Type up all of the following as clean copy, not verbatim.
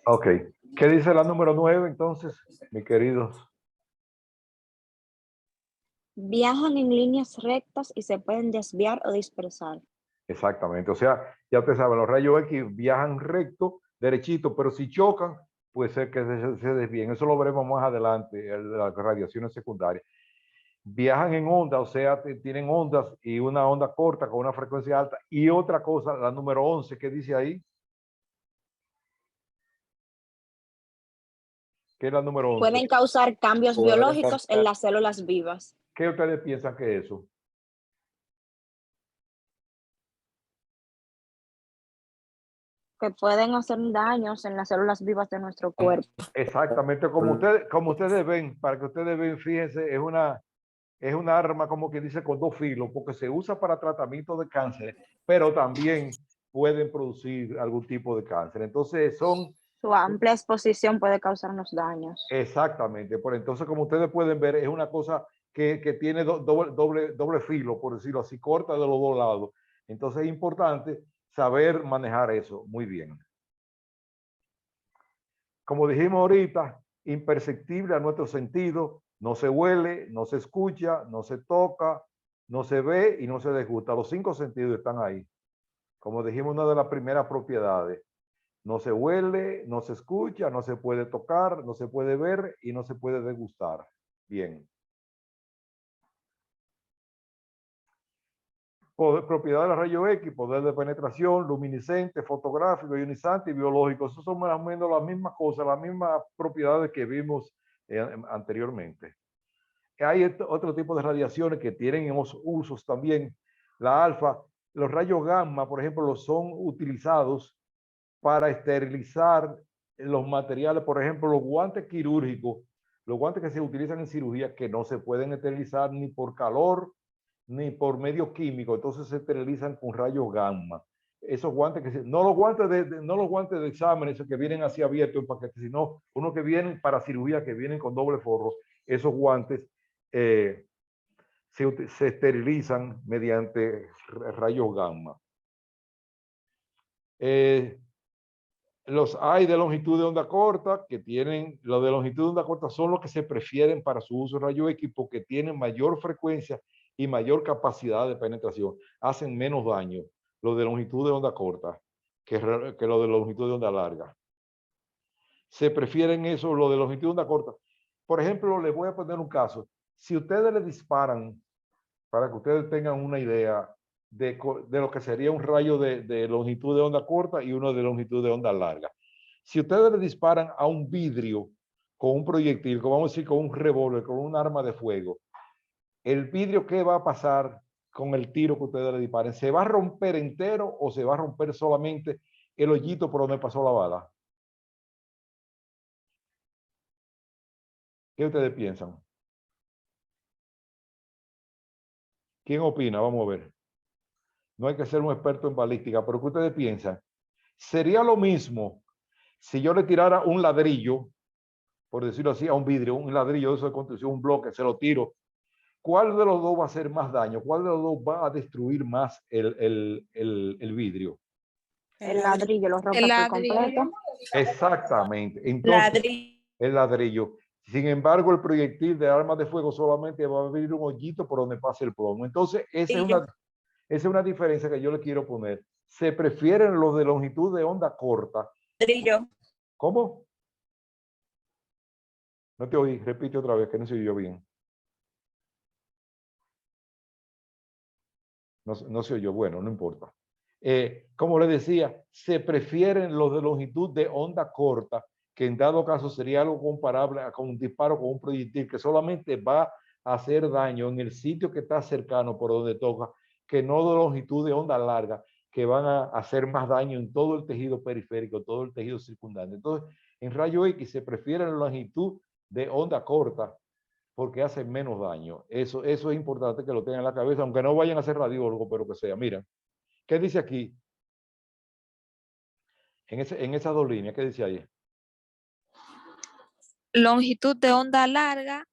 Ok. ¿Qué dice la número 9 entonces, mis queridos? Viajan en líneas rectas y se pueden desviar o dispersar. Exactamente. O sea, ya ustedes saben, los rayos X viajan recto, derechito, pero si chocan, puede ser que se desvíen. Eso lo veremos más adelante, de las radiaciones secundarias. Viajan en ondas, o sea, tienen ondas y una onda corta con una frecuencia alta. Y otra cosa, la número 11, ¿qué dice ahí? ¿Qué es la número 11? Pueden causar cambios Pueden biológicos en causar- las células vivas. ¿Qué ustedes piensan que es eso? Que pueden hacer daños en las células vivas de nuestro cuerpo. Exactamente, como ustedes ven, para que ustedes vean, fíjense, es una arma como que dice con dos filos, porque se usa para tratamiento de cáncer, pero también pueden producir algún tipo de cáncer. Entonces son Su amplia exposición puede causarnos daños. exactamente, por entonces como ustedes pueden ver, es una cosa que tiene doble filo, por decirlo así, corta de los dos lados. Entonces es importante saber manejar eso muy bien. Como dijimos ahorita, imperceptible a nuestro sentido, no se huele, no se escucha, no se toca, no se ve y no se degusta. Los 5 sentidos están ahí. Como dijimos, una de las primeras propiedades. No se huele, no se escucha, no se puede tocar, no se puede ver y no se puede degustar. Bien. Propiedad de los rayos X, poder de penetración, luminiscente, fotográfico, ionizante y biológico. Eso son más o menos las mismas cosas, las mismas propiedades que vimos anteriormente. Hay otro tipo de radiaciones que tienen usos también. La alfa, los rayos gamma, por ejemplo, son utilizados para esterilizar los materiales, por ejemplo, los guantes quirúrgicos, los guantes que se utilizan en cirugía, que no se pueden esterilizar ni por calor ni por medio químico, entonces se esterilizan con rayos gamma. Esos guantes no los guantes de examen, esos que vienen así abiertos en paquete, sino unos que vienen para cirugía, que vienen con doble forro. Esos guantes se esterilizan mediante rayos gamma. Los hay de longitud de onda corta, que tienen, los de longitud de onda corta son los que se prefieren para su uso rayo X porque tienen mayor frecuencia y mayor capacidad de penetración. Hacen menos daño los de longitud de onda corta que los de longitud de onda larga. Se prefieren eso, los de longitud de onda corta. Por ejemplo, les voy a poner un caso. Si ustedes le disparan, para que ustedes tengan una idea de lo que sería un rayo de longitud de onda corta y uno de longitud de onda larga. Si ustedes le disparan a un vidrio con un proyectil, como vamos a decir, con un revólver, con un arma de fuego, el vidrio, ¿qué va a pasar con el tiro que ustedes le disparen? ¿Se va a romper entero o se va a romper solamente el hoyito por donde pasó la bala? ¿Qué ustedes piensan? ¿Quién opina? Vamos a ver. No hay que ser un experto en balística, pero ¿qué ustedes piensan? ¿Sería lo mismo si yo le tirara un ladrillo, por decirlo así, a un vidrio, un ladrillo de eso de construcción, un bloque, se lo tiro? ¿Cuál de los dos va a hacer más daño? ¿Cuál de los dos va a destruir más el vidrio? El ladrillo lo rompe por completo. Exactamente. Entonces, el ladrillo. Sin embargo, el proyectil de armas de fuego solamente va a abrir un hoyito por donde pase el plomo. Entonces, esa es una diferencia que yo le quiero poner. Se prefieren los de longitud de onda corta. Ladrillo. ¿Cómo? No te oí. Repite otra vez, que no se oyó bien. No se oyó. Bueno, no importa. Como le decía, se prefieren los de longitud de onda corta, que en dado caso sería algo comparable a con un disparo con un proyectil que solamente va a hacer daño en el sitio que está cercano por donde toca, que no de longitud de onda larga, que van a hacer más daño en todo el tejido periférico, todo el tejido circundante. Entonces, en rayo X se prefiere la longitud de onda corta porque hace menos daño. Eso es importante que lo tengan en la cabeza, aunque no vayan a ser radiólogos, pero que sea. Mira, ¿qué dice aquí? En esas dos líneas, ¿qué dice ahí? Longitud de onda larga,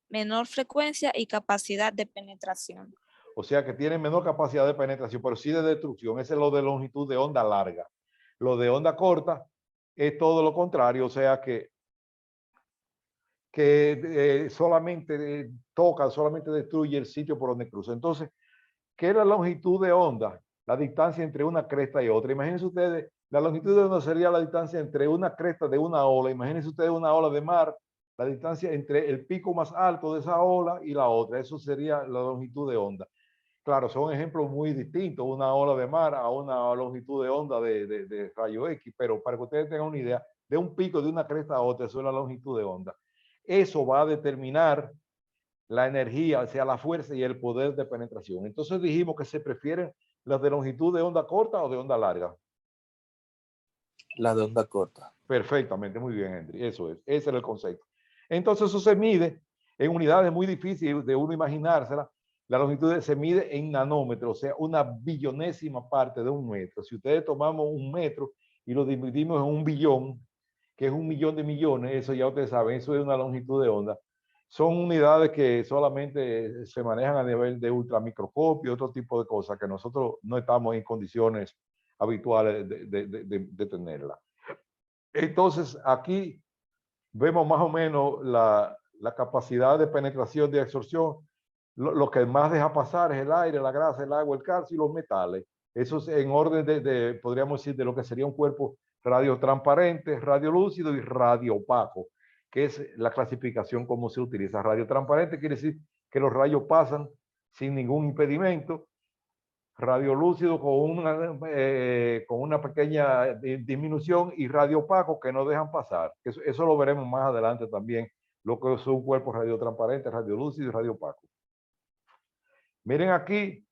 menor frecuencia y capacidad de penetración. O sea que tienen menor capacidad de penetración, pero sí de destrucción. Ese es lo de longitud de onda larga. Lo de onda corta es todo lo contrario, o sea que solamente toca, solamente destruye el sitio por donde cruza. Entonces, ¿qué es la longitud de onda? La distancia entre una cresta y otra. Imagínense ustedes, la longitud de onda sería la distancia entre una cresta de una ola. Imagínense ustedes una ola de mar, la distancia entre el pico más alto de esa ola y la otra. Eso sería la longitud de onda. Claro, son ejemplos muy distintos, una ola de mar a una longitud de onda de rayo X, pero para que ustedes tengan una idea, de un pico de una cresta a otra, eso es la longitud de onda. Eso va a determinar la energía, o sea, la fuerza y el poder de penetración. Entonces dijimos que se prefieren las de longitud de onda corta o de onda larga. La de onda corta. Perfectamente, muy bien, Henry. Eso es, ese era el concepto. Entonces eso se mide en unidades muy difíciles de uno imaginársela. La longitud se mide en nanómetros, o sea, una billonésima parte de un metro. Si ustedes tomamos un metro y lo dividimos en un billón, que es 1.000.000 de millones, eso ya ustedes saben, eso es una longitud de onda. Son unidades que solamente se manejan a nivel de ultramicroscopio, otro tipo de cosas que nosotros no estamos en condiciones habituales de tenerla. Entonces, aquí vemos más o menos la capacidad de penetración, de absorción. Lo que más deja pasar es el aire, la grasa, el agua, el calcio y los metales. Eso es en orden podríamos decir, de lo que sería un cuerpo radiotransparente, radiolúcido y radioopaco, que es la clasificación como se utiliza. Radiotransparente quiere decir que los rayos pasan sin ningún impedimento. Radiolúcido con una pequeña disminución y radioopaco que no dejan pasar. Eso lo veremos más adelante también, lo que es un cuerpo radiotransparente, radiolúcido y radioopaco. Miren aquí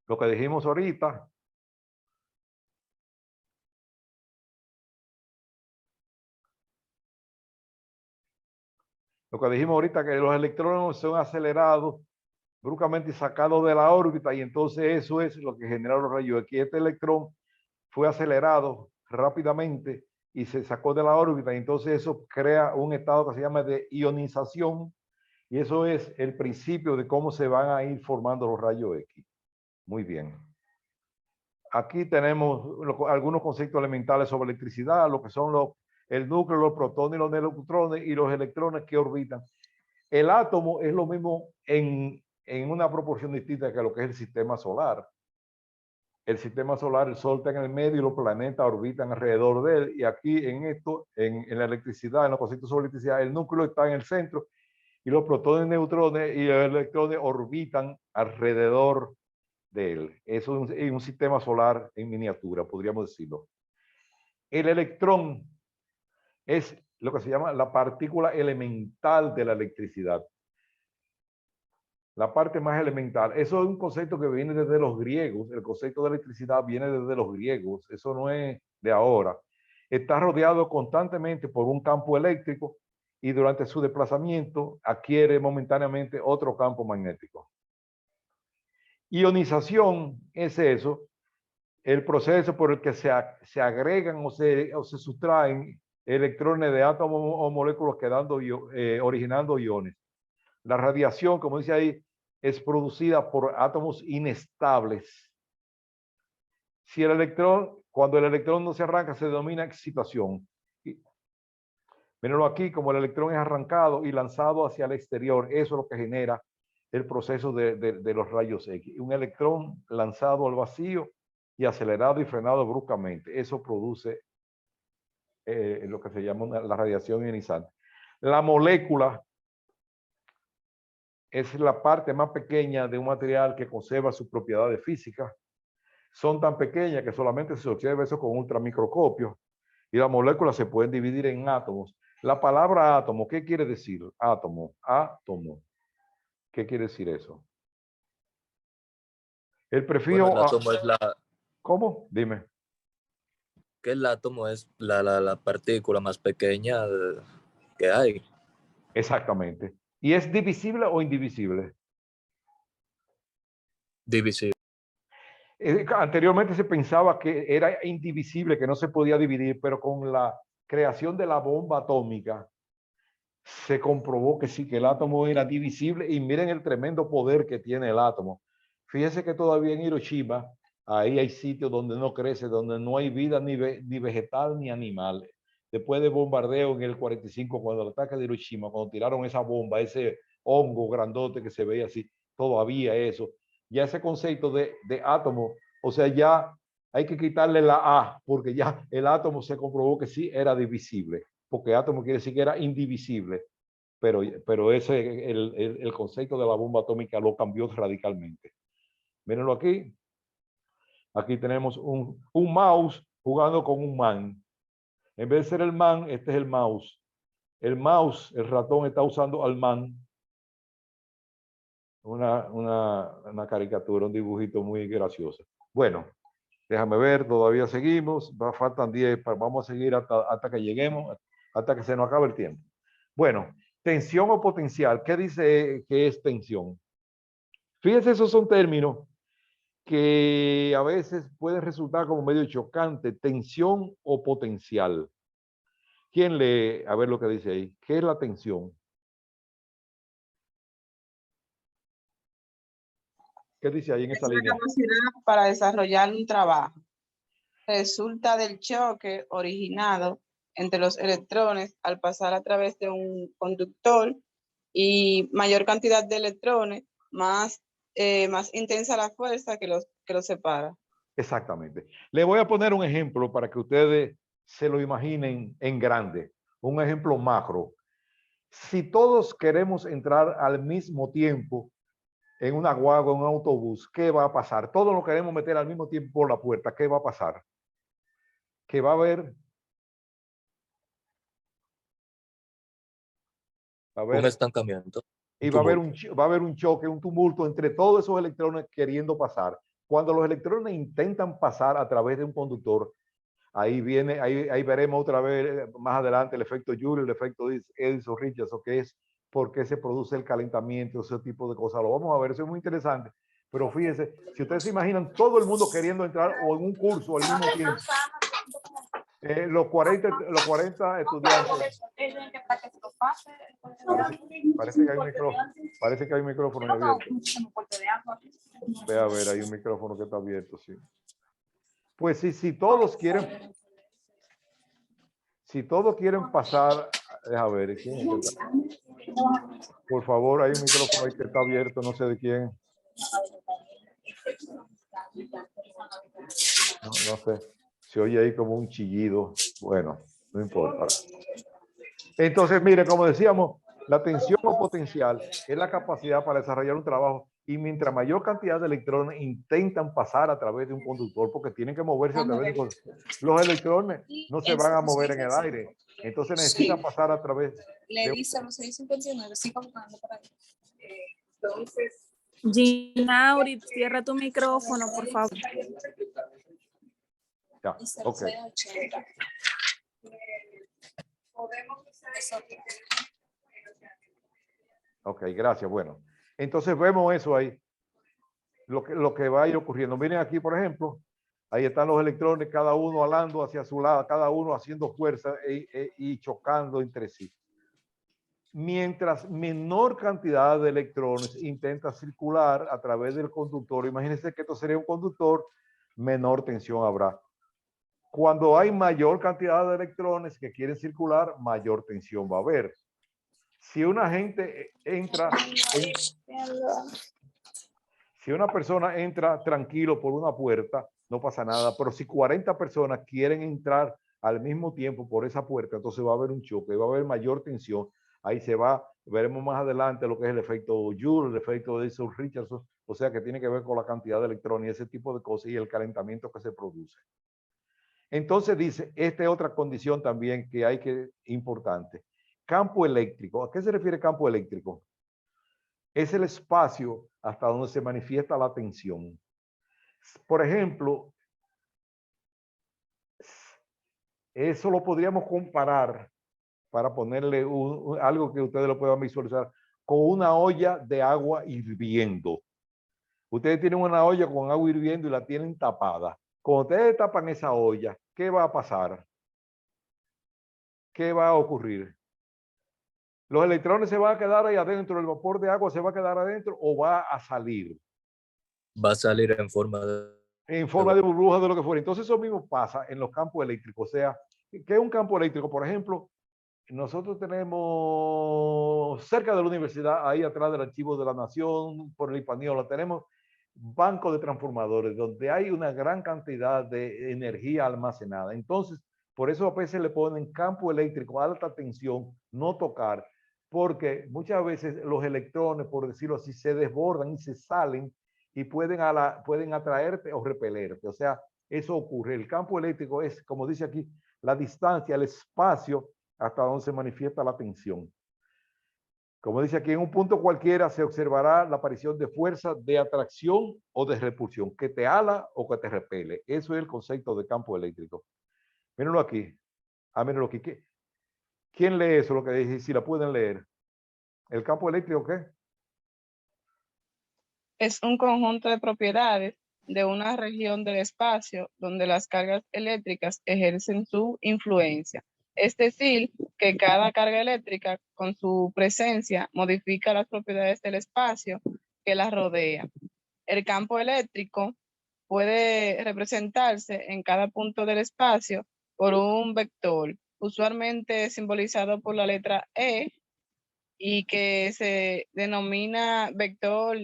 lo que dijimos ahorita. Lo que dijimos ahorita, que los electrones son acelerados bruscamente sacados de la órbita y entonces eso es lo que genera los rayos X. Este electrón fue acelerado rápidamente y se sacó de la órbita y entonces eso crea un estado que se llama de ionización y eso es el principio de cómo se van a ir formando los rayos X. Muy bien. Aquí tenemos algunos conceptos elementales sobre electricidad, lo que son el núcleo, los protones, los neutrones y los electrones que orbitan. El átomo es lo mismo en una proporción distinta que lo que es el sistema solar. El sistema solar, el Sol está en el medio y los planetas orbitan alrededor de él. Y aquí en esto, en la electricidad, en los conceptos sobre electricidad, el núcleo está en el centro y los protones, neutrones y los electrones orbitan alrededor de él. Eso es un sistema solar en miniatura, podríamos decirlo. El electrón es lo que se llama la partícula elemental de la electricidad. La parte más elemental. Eso es un concepto que viene desde los griegos. El concepto de electricidad viene desde los griegos. Eso no es de ahora. Está rodeado constantemente por un campo eléctrico y durante su desplazamiento adquiere momentáneamente otro campo magnético. Ionización es eso, el proceso por el que se agregan o se sustraen electrones de átomos o moléculas originando iones. La radiación, como dice ahí, es producida por átomos inestables. Cuando el electrón no se arranca, se denomina excitación. Mírenlo aquí, como el electrón es arrancado y lanzado hacia el exterior, eso es lo que genera el proceso de los rayos X. Un electrón lanzado al vacío y acelerado y frenado bruscamente. Eso produce lo que se llama la radiación ionizante. La molécula es la parte más pequeña de un material que conserva sus propiedades físicas. Son tan pequeñas que solamente se observa eso con ultramicroscopio y las moléculas se pueden dividir en átomos. La palabra átomo, ¿qué quiere decir? Átomo, átomo. ¿Qué quiere decir eso? El prefijo... Bueno, el átomo es ¿Cómo? Dime. que el átomo es la partícula más pequeña que hay. Exactamente. ¿Y es divisible o indivisible? Divisible. Anteriormente se pensaba que era indivisible, que no se podía dividir, pero con la creación de la bomba atómica se comprobó que sí, que el átomo era divisible y miren el tremendo poder que tiene el átomo. Fíjense que todavía en Hiroshima Ahí hay sitios donde no crece, donde no hay vida ni vegetal ni animal. Después de bombardeo en el 45, cuando el ataque de Hiroshima, cuando tiraron esa bomba, ese hongo grandote que se veía así, todavía eso. Ya ese concepto de átomo, o sea, ya hay que quitarle la A, porque ya el átomo se comprobó que sí era divisible, porque átomo quiere decir que era indivisible, pero ese, el concepto de la bomba atómica lo cambió radicalmente. Mírenlo aquí. Aquí tenemos un mouse jugando con un man. En vez de ser el man, este es el mouse. El mouse, el ratón está usando al man. Una caricatura, un dibujito muy gracioso. Bueno, déjame ver, todavía seguimos. Faltan 10, vamos a seguir hasta que lleguemos, hasta que se nos acabe el tiempo. Bueno, tensión o potencial. ¿Qué dice que es tensión? Fíjense, esos son términos que a veces pueden resultar como medio chocante, tensión o potencial. ¿Quién lee? A ver lo que dice ahí. ¿Qué es la tensión? ¿Qué dice ahí en esa línea? La capacidad para desarrollar un trabajo resulta del choque originado entre los electrones al pasar a través de un conductor, y mayor cantidad de electrones, más intensa la fuerza que los separa. Exactamente. Le voy a poner un ejemplo para que ustedes se lo imaginen en grande. Un ejemplo macro. Si todos queremos entrar al mismo tiempo en una guagua, en un autobús, ¿qué va a pasar? Todos lo queremos meter al mismo tiempo por la puerta. ¿Qué va a pasar? Que va a haber... Un estancamiento. Y va a haber un choque, un tumulto entre todos esos electrones queriendo pasar. Cuando los electrones intentan pasar a través de un conductor, ahí veremos otra vez más adelante el efecto Joule, el efecto Edison-Richardson, que es por qué se produce el calentamiento, ese tipo de cosas. Lo vamos a ver, eso es muy interesante. Pero fíjense, si ustedes se imaginan todo el mundo queriendo entrar o en un curso al mismo tiempo, los 40 estudiantes. Parece que hay un micrófono. Parece que hay un micrófono abierto. Ve a ver, hay un micrófono que está abierto, sí. Pues sí, si todos quieren pasar, a ver, ¿quién es? Por favor, hay un micrófono ahí que está abierto, no sé de quién. No sé. Se oye ahí como un chillido. Bueno, no importa. Entonces, mire, como decíamos, la tensión o potencial es la capacidad para desarrollar un trabajo, y mientras mayor cantidad de electrones intentan pasar a través de un conductor, porque tienen que moverse a través de los electrones, no se van a mover en el aire. Entonces necesitan pasar a través. Le dice a los 659, sigo buscando por ahí. Entonces, Ginauri, cierra tu micrófono, por favor. Ya, ok. Ok, gracias. Bueno, entonces vemos eso ahí. Lo que va a ir ocurriendo. Miren aquí, por ejemplo, ahí están los electrones, cada uno alando hacia su lado, cada uno haciendo fuerza y chocando entre sí. Mientras menor cantidad de electrones intenta circular a través del conductor, imagínense que esto sería un conductor, menor tensión habrá. Cuando hay mayor cantidad de electrones que quieren circular, mayor tensión va a haber. Si una gente entra, si una persona entra tranquilo por una puerta, no pasa nada, pero si 40 personas quieren entrar al mismo tiempo por esa puerta, entonces va a haber un choque, va a haber mayor tensión. Ahí se va, veremos más adelante lo que es el efecto Joule, el efecto de Edison-Richardson, o sea que tiene que ver con la cantidad de electrones y ese tipo de cosas y el calentamiento que se produce. Entonces dice, esta es otra condición también que hay que importante. Campo eléctrico. ¿A qué se refiere campo eléctrico? Es el espacio hasta donde se manifiesta la tensión. Por ejemplo, eso lo podríamos comparar, para ponerle algo que ustedes lo puedan visualizar, con una olla de agua hirviendo. Ustedes tienen una olla con agua hirviendo y la tienen tapada. Cuando ustedes tapan esa olla, ¿qué va a pasar? ¿Qué va a ocurrir? ¿Los electrones se van a quedar ahí adentro? ¿El vapor de agua se va a quedar adentro o va a salir? Va a salir en forma de en forma de burbuja de lo que fuera. Entonces eso mismo pasa en los campos eléctricos. O sea, ¿qué es un campo eléctrico? Por ejemplo, nosotros tenemos cerca de la universidad, ahí atrás del Archivo de la Nación, por el Hispaniola, tenemos bancos de transformadores donde hay una gran cantidad de energía almacenada. Entonces, por eso a veces le ponen campo eléctrico, alta tensión, no tocar, porque muchas veces los electrones, por decirlo así, se desbordan y se salen y pueden atraerte o repelerte. O sea, eso ocurre. El campo eléctrico es, como dice aquí, la distancia, el espacio hasta donde se manifiesta la tensión. Como dice aquí, en un punto cualquiera se observará la aparición de fuerza de atracción o de repulsión, que te ala o que te repele. Eso es el concepto de campo eléctrico. Mírenlo aquí. Mírenlo aquí. ¿Quién lee eso? Lo que dice, si la pueden leer. ¿El campo eléctrico qué? Es un conjunto de propiedades de una región del espacio donde las cargas eléctricas ejercen su influencia. Es decir, que cada carga eléctrica con su presencia modifica las propiedades del espacio que la rodea. El campo eléctrico puede representarse en cada punto del espacio por un vector, usualmente simbolizado por la letra E, y que se denomina vector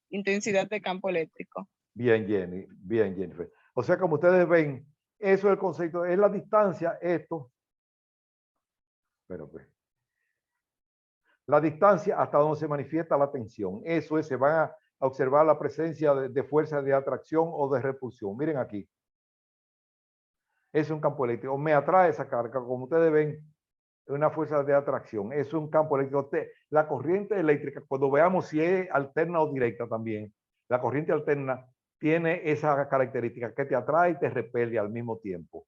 intensidad de campo eléctrico. Bien, Jenny, bien, Jennifer. O sea, como ustedes ven, eso es el concepto, es la distancia, esto. Pero pues, la distancia hasta donde se manifiesta la tensión. Eso es, se van a observar la presencia de fuerzas de atracción o de repulsión. Miren aquí. Es un campo eléctrico. Me atrae esa carga, como ustedes ven, una fuerza de atracción. Es un campo eléctrico. La corriente eléctrica, cuando veamos si es alterna o directa también, la corriente alterna tiene esa característica que te atrae y te repele al mismo tiempo.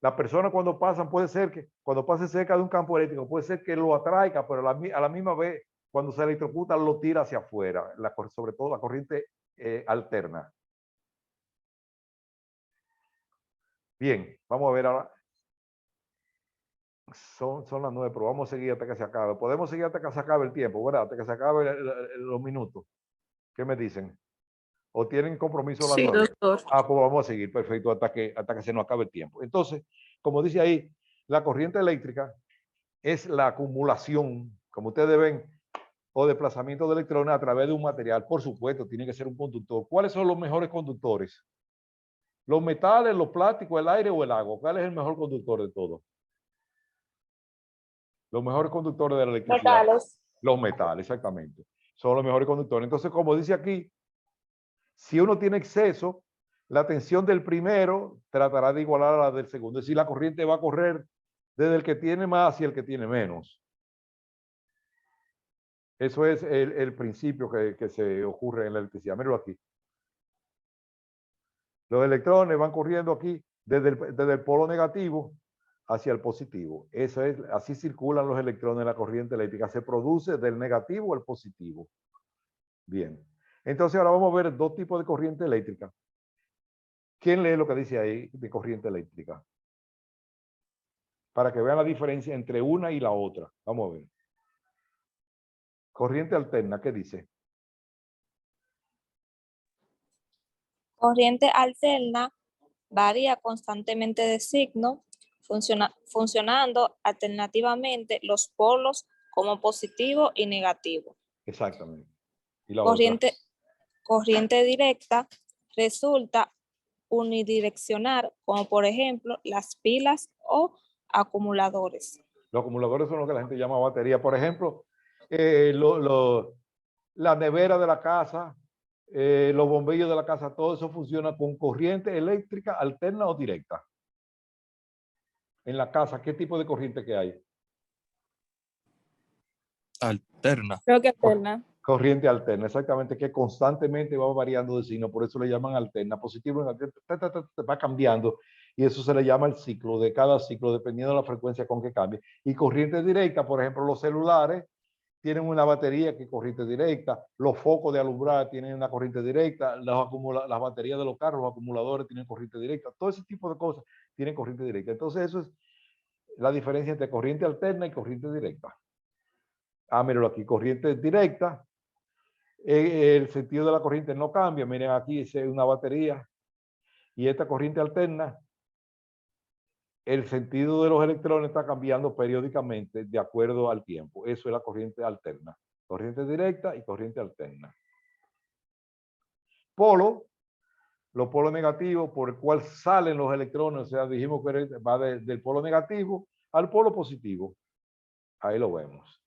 La persona cuando pasan, puede ser que cuando pase cerca de un campo eléctrico, puede ser que lo atraiga, pero a la misma vez, cuando se electrocuta, lo tira hacia afuera, sobre todo la corriente alterna. Bien, vamos a ver ahora. Son las 9, pero vamos a seguir hasta que se acabe. Podemos seguir hasta que se acabe el tiempo, ¿verdad? Hasta que se acabe los minutos. ¿Qué me dicen? ¿O tienen compromiso a las Sí, 9? doctor. Ah, pues vamos a seguir, perfecto, hasta que se nos acabe el tiempo. Entonces, como dice ahí, la corriente eléctrica es la acumulación, como ustedes ven, o desplazamiento de electrones a través de un material. Por supuesto, tiene que ser un conductor. ¿Cuáles son los mejores conductores? ¿Los metales, los plásticos, el aire o el agua? ¿Cuál es el mejor conductor de todos? Los mejores conductores de la electricidad. Metales. Los metales, exactamente. Son los mejores conductores. Entonces, como dice aquí, si uno tiene exceso, la tensión del primero tratará de igualar a la del segundo. Es decir, la corriente va a correr desde el que tiene más hacia el que tiene menos. Eso es el principio que se ocurre en la electricidad. Míralo aquí. Los electrones van corriendo aquí desde el polo negativo hacia el positivo. Eso es, así circulan los electrones en la corriente eléctrica. Se produce del negativo al positivo. Bien. Entonces ahora vamos a ver dos tipos de corriente eléctrica. ¿Quién lee lo que dice ahí de corriente eléctrica? Para que vean la diferencia entre una y la otra. Vamos a ver. Corriente alterna, ¿qué dice? Corriente alterna varía constantemente de signo, funcionando alternativamente los polos como positivo y negativo. Exactamente. ¿Y la otra? Corriente directa resulta unidireccional, como por ejemplo las pilas o acumuladores. Los acumuladores son lo que la gente llama batería. Por ejemplo, la nevera de la casa, los bombillos de la casa, todo eso funciona con corriente eléctrica alterna o directa. En la casa, ¿qué tipo de corriente que hay? Alterna. Creo que alterna. Corriente alterna, exactamente, que constantemente va variando de signo, por eso le llaman alterna. Positivo, va cambiando, y eso se le llama el ciclo, de cada ciclo, dependiendo de la frecuencia con que cambie. Y corriente directa, por ejemplo, los celulares tienen una batería que es corriente directa, los focos de alumbrar tienen una corriente directa, las baterías de los carros, los acumuladores tienen corriente directa, todo ese tipo de cosas tienen corriente directa. Entonces eso es la diferencia entre corriente alterna y corriente directa. Míralo aquí, corriente directa, el sentido de la corriente no cambia. Miren aquí, es una batería Y esta corriente alterna, el sentido de los electrones está cambiando periódicamente de acuerdo al tiempo. Eso es la corriente alterna. Corriente directa y corriente alterna. Polo, los polos negativos por el cual salen los electrones, o sea, dijimos que va del polo negativo al polo positivo. Ahí lo vemos.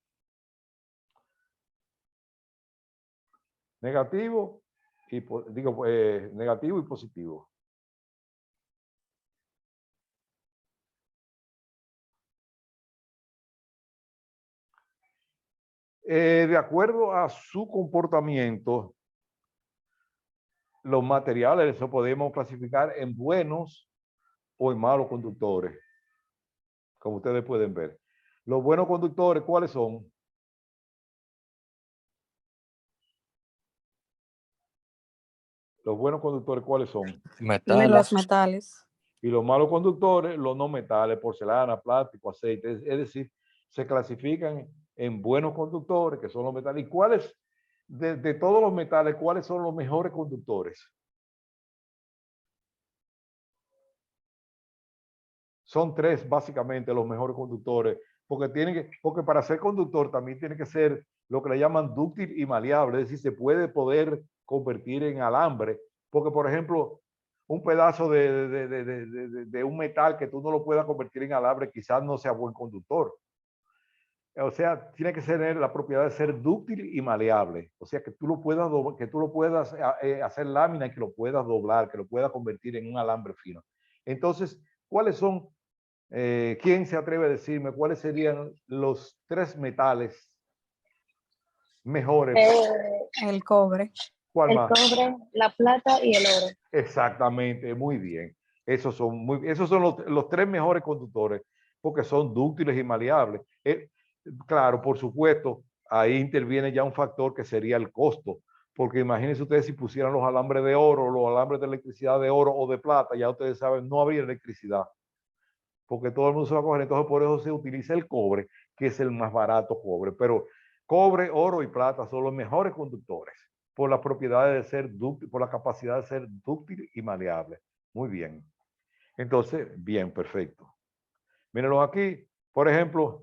Negativo y negativo y positivo. De acuerdo a su comportamiento, los materiales los podemos clasificar en buenos o en malos conductores, como ustedes pueden ver. Los buenos conductores, ¿cuáles son? Los buenos conductores, ¿cuáles son? Metales. Los metales. Y los malos conductores, los no metales, porcelana, plástico, aceite. Es decir, se clasifican en buenos conductores, que son los metales. ¿Y cuáles, de todos los metales, cuáles son los mejores conductores? Son tres, básicamente, los mejores conductores, porque para ser conductor también tiene que ser lo que le llaman dúctil y maleable, es decir, se puede poder convertir en alambre, porque, por ejemplo, un pedazo de un metal que tú no lo puedas convertir en alambre quizás no sea buen conductor. O sea, tiene que tener la propiedad de ser dúctil y maleable, o sea, que tú lo puedas hacer lámina y que lo puedas doblar, que lo puedas convertir en un alambre fino. Entonces, ¿cuáles son? ¿Quién se atreve a decirme cuáles serían los tres metales mejores? El cobre. ¿Cuál El más? cobre, la plata y el oro. Exactamente, muy bien. Esos son los tres mejores conductores porque son dúctiles y maleables. Claro, por supuesto, ahí interviene ya un factor que sería el costo, porque imagínense ustedes si pusieran los alambres de oro, los alambres de electricidad de oro o de plata, ya ustedes saben, no habría electricidad, porque todo el mundo se va a coger. Entonces, por eso se utiliza el cobre, que es el más barato cobre. Pero cobre, oro y plata son los mejores conductores por las propiedades de ser dúctil, por la capacidad de ser dúctil y maleable. Muy bien. Entonces, bien, perfecto. Mírenlo aquí. Por ejemplo,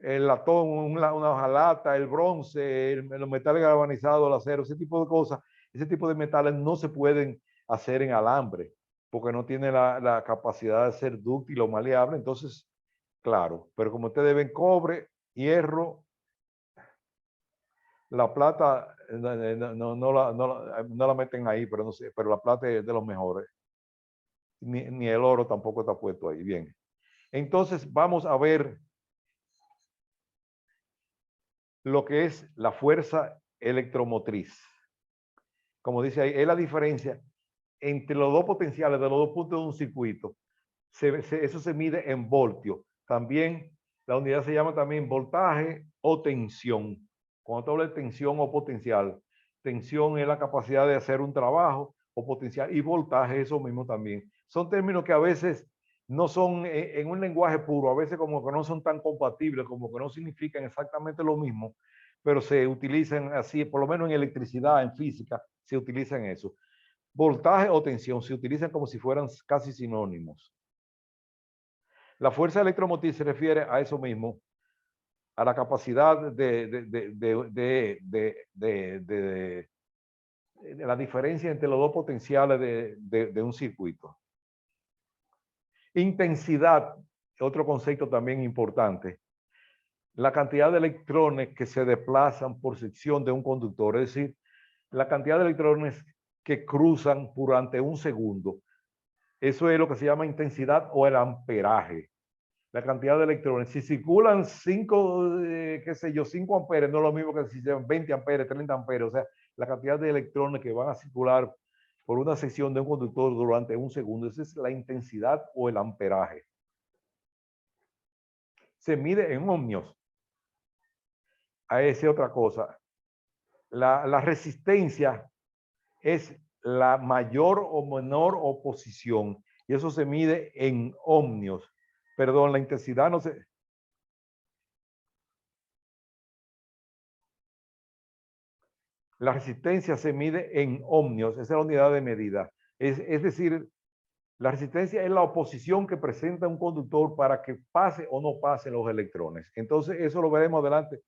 el latón, una hojalata, el bronce, los metales galvanizados, el acero, ese tipo de cosas, ese tipo de metales no se pueden hacer en alambre porque no tiene la capacidad de ser dúctil o maleable. Entonces, claro, pero como ustedes ven, cobre, hierro, la plata no la meten ahí, pero no sé, pero la plata es de los mejores. Ni el oro tampoco está puesto ahí. Bien. Entonces, vamos a ver lo que es la fuerza electromotriz. Como dice ahí, es la diferencia entre los dos potenciales de los dos puntos de un circuito. Eso se mide en voltios. También la unidad se llama también voltaje o tensión. Cuando tú hablas de tensión o potencial, tensión es la capacidad de hacer un trabajo o potencial, y voltaje eso mismo también. Son términos que a veces no son en un lenguaje puro, a veces como que no son tan compatibles, como que no significan exactamente lo mismo, pero se utilizan así, por lo menos en electricidad, en física, se utilizan eso. Voltaje o tensión se utilizan como si fueran casi sinónimos. La fuerza electromotriz se refiere a eso mismo, a la capacidad de la diferencia entre los dos potenciales de un circuito. Intensidad, otro concepto también importante. La cantidad de electrones que se desplazan por sección de un conductor, es decir, la cantidad de electrones que cruzan durante un segundo. Eso es lo que se llama intensidad o el amperaje. La cantidad de electrones. Si circulan 5 amperes, no es lo mismo que si sean 20 amperes, 30 amperes. O sea, la cantidad de electrones que van a circular por una sección de un conductor durante un segundo. Esa es la intensidad o el amperaje. Se mide en ohmios. A esa otra cosa. La resistencia es la mayor o menor oposición. Y eso se mide en ohmios. Perdón, la intensidad no se... la resistencia se mide en ohmios, esa es la unidad de medida. Es decir, la resistencia es la oposición que presenta un conductor para que pase o no pasen los electrones. Entonces, eso lo veremos adelante.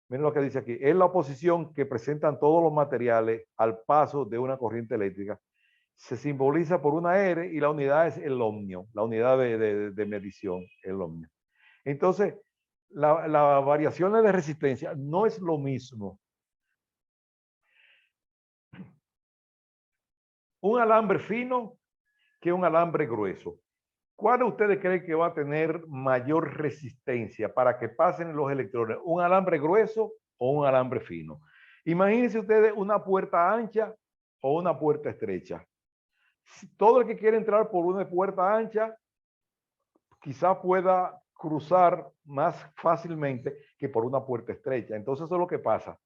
Miren lo que dice aquí. Es la oposición que presentan todos los materiales al paso de una corriente eléctrica. Se simboliza por una R y la unidad es el ohmio, la unidad de medición, el ohmio. Entonces, las variaciones de resistencia no es lo mismo. Un alambre fino que un alambre grueso. ¿Cuál de ustedes creen que va a tener mayor resistencia para que pasen los electrones? ¿Un alambre grueso o un alambre fino? Imagínense ustedes una puerta ancha o una puerta estrecha. Todo el que quiere entrar por una puerta ancha quizá pueda cruzar más fácilmente que por una puerta estrecha. Entonces eso es lo que pasa.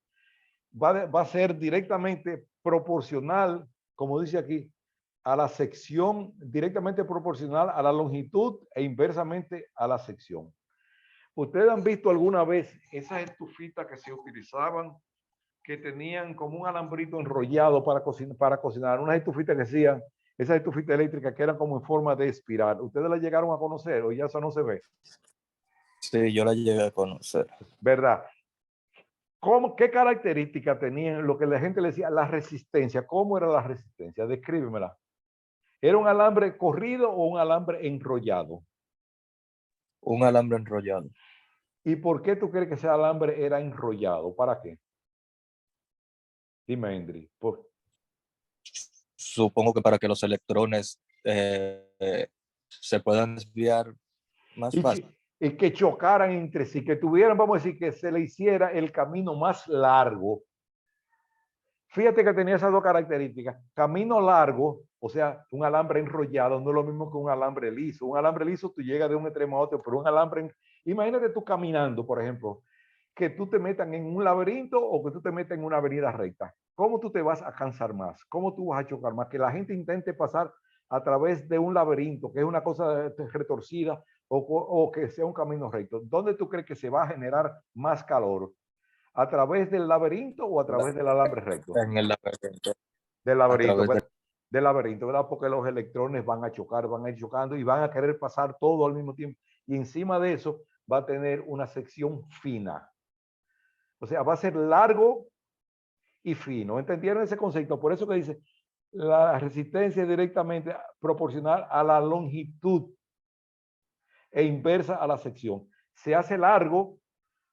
Va a ser directamente proporcional, como dice aquí, a la sección, directamente proporcional a la longitud e inversamente a la sección. ¿Ustedes han visto alguna vez esas estufitas que se utilizaban, que tenían como un alambrito enrollado para cocinar? Unas estufitas que hacían, esas estufitas eléctricas que eran como en forma de espiral. ¿Ustedes las llegaron a conocer o ya eso no se ve? Sí, yo la llegué a conocer. ¿Verdad? ¿Qué características tenían lo que la gente le decía la resistencia? ¿Cómo era la resistencia? Descríbemela. ¿Era un alambre corrido o un alambre enrollado? Un alambre enrollado. ¿Y por qué tú crees que ese alambre era enrollado? ¿Para qué? Dime, Henry. Supongo que para que los electrones se puedan desviar más fácil. Y que chocaran entre sí, que tuvieran, vamos a decir, que se le hiciera el camino más largo. Fíjate que tenía esas dos características. Camino largo, o sea, un alambre enrollado no es lo mismo que un alambre liso. Un alambre liso tú llegas de un extremo a otro, pero un alambre, imagínate tú caminando, por ejemplo, que tú te metan en un laberinto o que tú te metas en una avenida recta. ¿Cómo tú te vas a cansar más? ¿Cómo tú vas a chocar más? Que la gente intente pasar a través de un laberinto, que es una cosa retorcida, o que sea un camino recto. ¿Dónde tú crees que se va a generar más calor? ¿A través del laberinto o a través del alambre recto? En el laberinto. Del laberinto, ¿Verdad? del laberinto, ¿verdad? Porque los electrones van a chocar, van a ir chocando y van a querer pasar todo al mismo tiempo. Y encima de eso va a tener una sección fina. O sea, va a ser largo y fino. ¿Entendieron ese concepto? Por eso que dice, la resistencia es directamente proporcional a la longitud e inversa a la sección. Se hace largo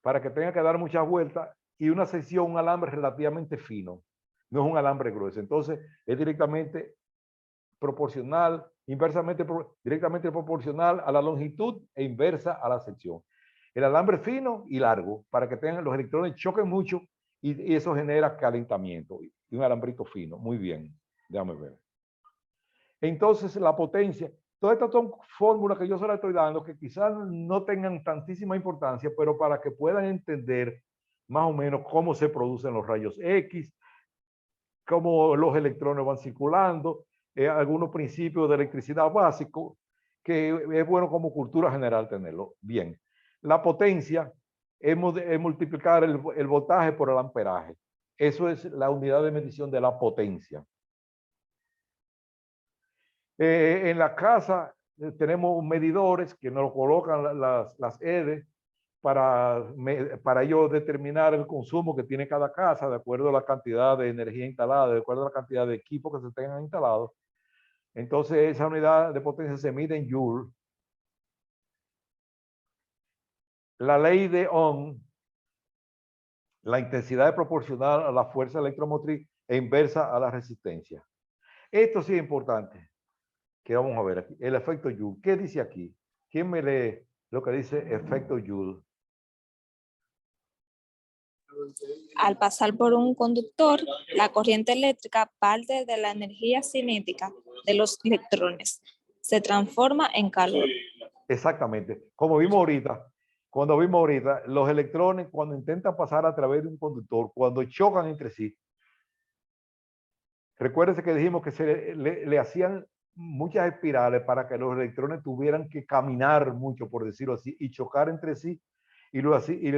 para que tenga que dar muchas vueltas y una sección, un alambre relativamente fino. No es un alambre grueso. Entonces, es directamente proporcional, directamente proporcional a la longitud e inversa a la sección. El alambre fino y largo para que tengan los electrones choquen mucho y eso genera calentamiento. Y un alambrito fino. Muy bien. Déjame ver. Entonces, la potencia. Todas estas son fórmulas que yo se las estoy dando que quizás no tengan tantísima importancia, pero para que puedan entender más o menos cómo se producen los rayos X, cómo los electrones van circulando, algunos principios de electricidad básicos, que es bueno como cultura general tenerlo. Bien, la potencia es multiplicar el voltaje por el amperaje. Eso es la unidad de medición de la potencia. En la casa tenemos medidores que nos colocan las ED para ellos determinar el consumo que tiene cada casa de acuerdo a la cantidad de energía instalada, de acuerdo a la cantidad de equipos que se tengan instalados. Entonces esa unidad de potencia se mide en Joule. La ley de Ohm, la intensidad es proporcional a la fuerza electromotriz e inversa a la resistencia. Esto sí es importante, que vamos a ver aquí, el efecto Joule. ¿Qué dice aquí? ¿Quién me lee lo que dice efecto Joule? Al pasar por un conductor, la corriente eléctrica parte de la energía cinética de los electrones. Se transforma en calor. Exactamente. Como vimos ahorita, los electrones cuando intentan pasar a través de un conductor, cuando chocan entre sí, recuérdense que dijimos que le hacían muchas espirales para que los electrones tuvieran que caminar mucho, por decirlo así, y chocar entre sí, y lo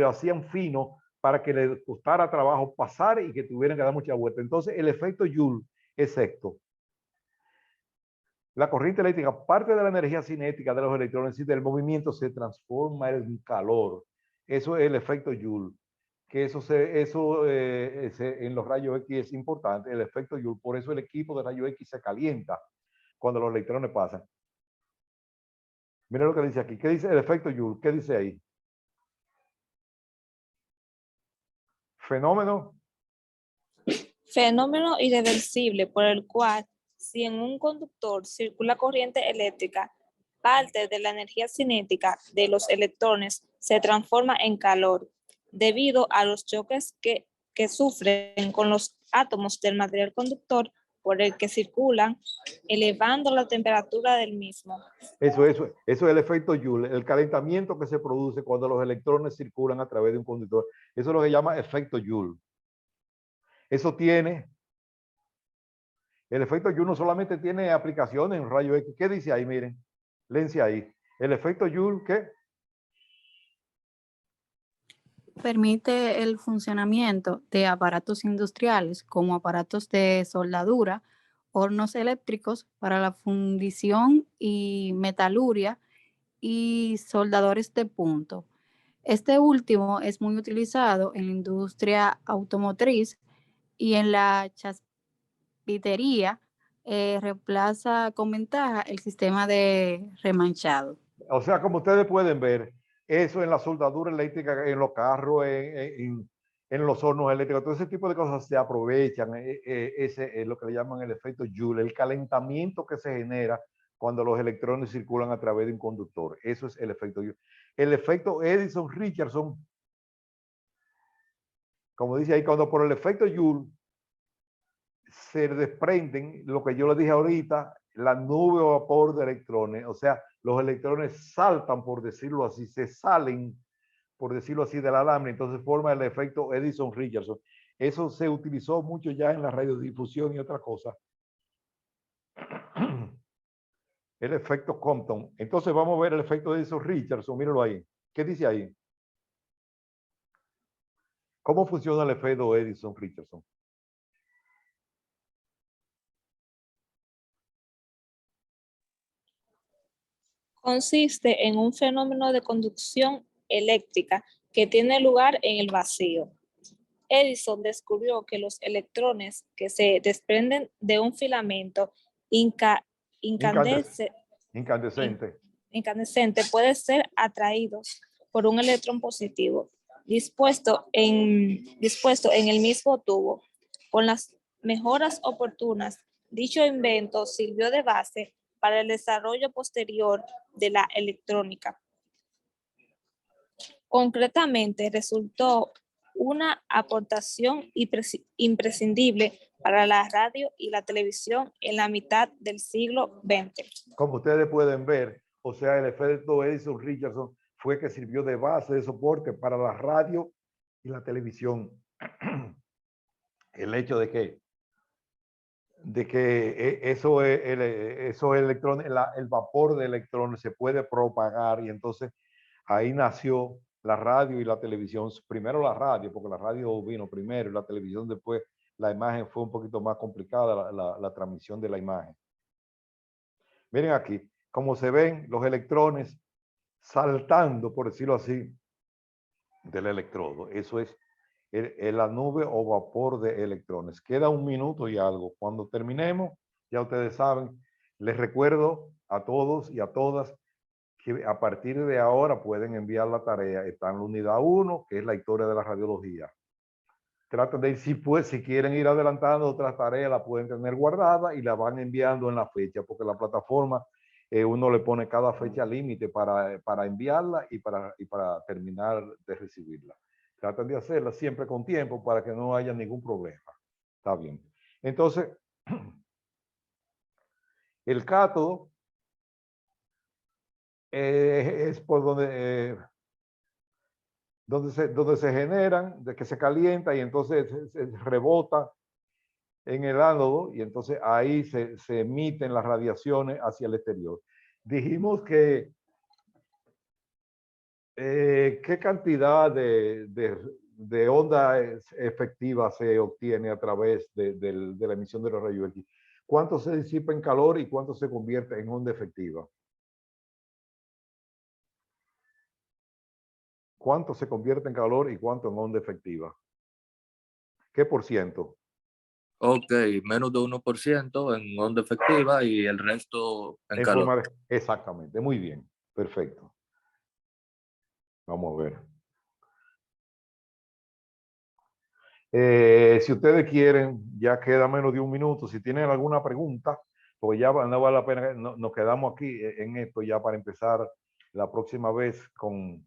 hacían fino para que le costara trabajo pasar y que tuvieran que dar mucha vuelta. Entonces, el efecto Joule es esto. La corriente eléctrica, parte de la energía cinética de los electrones y del movimiento se transforma en calor. Eso es el efecto Joule. Que en los rayos X es importante, el efecto Joule. Por eso el equipo de rayos X se calienta cuando los electrones pasan. Mira lo que dice aquí. ¿Qué dice el efecto Joule? ¿Qué dice ahí? Fenómeno. Fenómeno irreversible por el cual, si en un conductor circula corriente eléctrica, parte de la energía cinética de los electrones se transforma en calor debido a los choques que sufren con los átomos del material conductor por el que circulan, elevando la temperatura del mismo. Eso es el efecto Joule, el calentamiento que se produce cuando los electrones circulan a través de un conductor. Eso es lo que se llama efecto Joule. Eso tiene, el efecto Joule no solamente tiene aplicaciones en rayos X. ¿Qué dice ahí? Miren, léense ahí. El efecto Joule, ¿qué? Permite el funcionamiento de aparatos industriales como aparatos de soldadura, hornos eléctricos para la fundición y metalurgia y soldadores de punto. Este último es muy utilizado en la industria automotriz y en la chaspitería. Reemplaza con ventaja el sistema de remanchado. O sea, como ustedes pueden ver, eso en la soldadura eléctrica, en los carros, en los hornos eléctricos, todo ese tipo de cosas se aprovechan. Ese es lo que le llaman el efecto Joule, el calentamiento que se genera cuando los electrones circulan a través de un conductor. Eso es el efecto Joule. El efecto Edison-Richardson, como dice ahí, cuando por el efecto Joule se desprenden, lo que yo les dije ahorita, la nube o vapor de electrones, o sea, los electrones saltan, por decirlo así, se salen, por decirlo así, del alambre, entonces forma el efecto Edison-Richardson. Eso se utilizó mucho ya en la radiodifusión y otra cosa. El efecto Compton. Entonces vamos a ver el efecto Edison-Richardson, míralo ahí. ¿Qué dice ahí? ¿Cómo funciona el efecto Edison-Richardson? Consiste en un fenómeno de conducción eléctrica que tiene lugar en el vacío. Edison descubrió que los electrones que se desprenden de un filamento incandescente pueden ser atraídos por un electrón positivo dispuesto en el mismo tubo. Con las mejoras oportunas, dicho invento sirvió de base para el desarrollo posterior de la electrónica. Concretamente, resultó una aportación imprescindible para la radio y la televisión en la mitad del siglo XX. Como ustedes pueden ver, o sea, el efecto Edison-Richardson fue que sirvió de base de soporte para la radio y la televisión. El hecho de que esos electrones, el vapor de electrones se puede propagar, y entonces ahí nació la radio y la televisión. Primero la radio, porque la radio vino primero y la televisión después. La imagen fue un poquito más complicada, la transmisión de la imagen. Miren aquí, como se ven los electrones saltando, por decirlo así, del electrodo. Eso es la nube o vapor de electrones. Queda 1 minuto y algo. Cuando terminemos, ya ustedes saben, les recuerdo a todos y a todas que a partir de ahora pueden enviar la tarea. Está en la unidad 1, que es la historia de la radiología. Traten de ir, si quieren ir adelantando otras tareas, la pueden tener guardada y la van enviando en la fecha, porque la plataforma, uno le pone cada fecha límite para enviarla y para terminar de recibirla. Traten de hacerla siempre con tiempo para que no haya ningún problema. Está bien. Entonces, el cátodo es por donde se generan, de que se calienta y entonces se rebota en el ánodo y entonces ahí se emiten las radiaciones hacia el exterior. Dijimos que qué cantidad de de onda efectiva se obtiene a través de la emisión de los rayos X? ¿Cuánto se disipa en calor y cuánto se convierte en onda efectiva? ¿Cuánto se convierte en calor y cuánto en onda efectiva? ¿Qué por ciento? Ok, menos de 1% en onda efectiva y el resto en calor. Exactamente, muy bien, perfecto. Vamos a ver. Si ustedes quieren, ya queda menos de un minuto. Si tienen alguna pregunta, pues ya no vale la pena, nos quedamos aquí en esto ya para empezar la próxima vez con